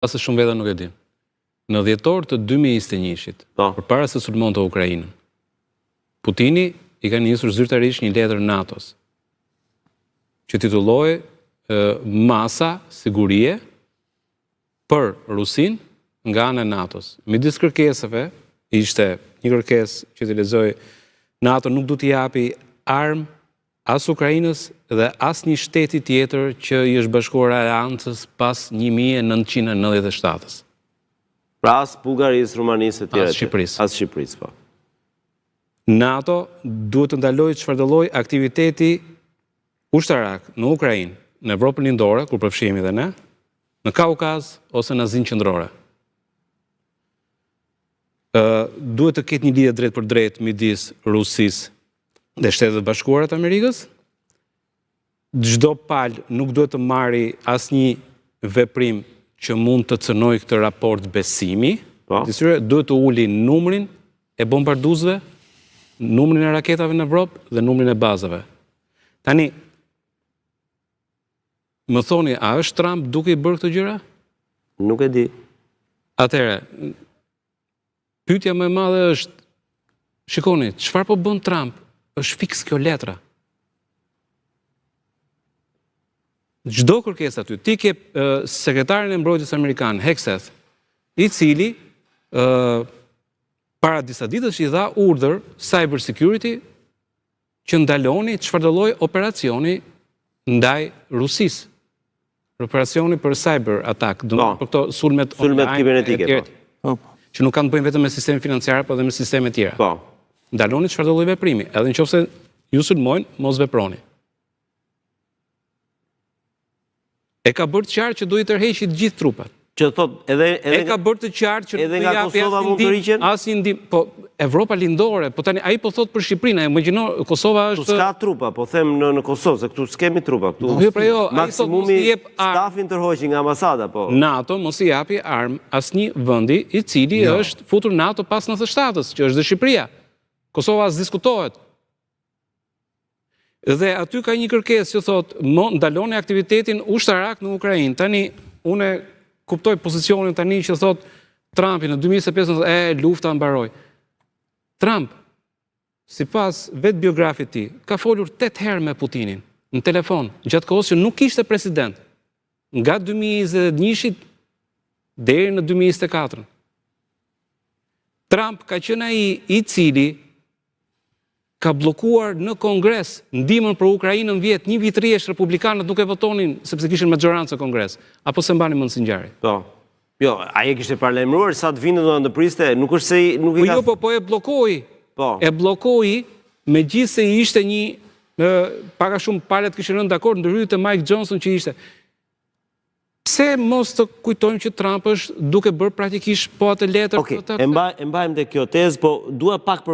Pasë shumë veta nuk e din. Në dhjetor të 2021-shit, përpara se sulmonte Ukrainën, Putini i ka nisur zyrtarisht një letër NATO-s, që titulloi Masa sigurie për Rusin nga ana e NATO-s. Midis kërkesave ishte një kërkesë që të lexoj NATO nuk du t'i japi armë as Ukrainës dhe as një shteti tjetër që i është bashkuar aleancës pas 1997-s. Pra as Bullgarisë, Rumanisë e tjera. As Shqipërisë. As Shqipërisë, po. NATO duhet të ndalojë çfarëdo lloj aktiviteti ushtarak në Ukrainë, në Evropën Lindore, kur përfshihemi dhe ne, në Kaukaz ose në Azinë Qendrore. Duhet të ketë një lidhje drejt për drejt midis Rusisë dhe Shtetet Bashkuara të Amerikës. Çdo palë nuk duhet të marri asnjë veprim që mund të cënojë këtë raport besimi. Duhet të uli numrin e bombarduzëve, numrin e raketave në Evropë dhe numrin e bazave. Tani, më thoni, a është Trump duke i bërë këtë gjëra? Nuk e di. Atëherë, pyetja më e madhe është, shikoni, çfarë po bën Trump? Është fiks kjo letra. Çdo kërkesë aty, ti ke sekretarin e mbrojtjes amerikan, Hegseth, i cili para disa ditësh i dha urdhër cyber security që ndaloni çfarëdo lloj operacioni ndaj Rusisë. Operacioni për cyber attack, për këto sulmet kibernetike. Që nuk kanë të bëjnë vetëm me sistemin financiar, por edhe me sisteme tjera. Ndaloni çfarëdo lloj veprimi, edhe nëse ju sulmojnë, mos veproni. E ka bërë të qartë që do i tërheqë të gjithë trupat. Që thot e ka bërë të qartë që edhe nga Kosova mund të riqen? Asnjë ndihmë, po Evropa Lindore, po tani ai po thot për Shqipërinë, imagjino Kosova është. Tu s'ka trupa, po them në Kosovë, se këtu s'kemi trupa, këtu. Jo, pra jo, maksimumi stafin tërhoqi nga ambasada, po. NATO mos i japi armë asnjë vendi i cili është futur NATO pas 97-s, që është dhe Shqipëria. Kosova s'diskutohet. Dhe aty ka një kërkesë që thot, ndaloni aktivitetin ushtarak në Ukrainë. Tani, unë kuptoj pozicionin tani që thot Trumpi në 2015 lufta mbaroi. Trump, sipas vetë biografit ti, ka folur 8 herë me Putinin në telefon, gjatë kohës që nuk ishte president, nga 2021 deri në 2024. Trump ka qenë ai i cili ka blokuar në Kongres ndihmën për Ukrainën një vit rresht republikanët nuk e votonin sepse kishin majorancë në Kongres. Apo se mbani mend si ngjarje? Po. Jo, ai e kishte paralajmëruar sa të vinte do të priste, nuk është se nuk i ka. Po e bllokoi. Po. E bllokoi megjithse ishte një pak a shumë palët kishin rënë dakord ndërhyrje të Mike Johnson që ishte. Pse mos të kujtojmë që Trump është duke bërë praktikisht po atë letër? Okej, e mbajmë te kjo tezë, po dua pak për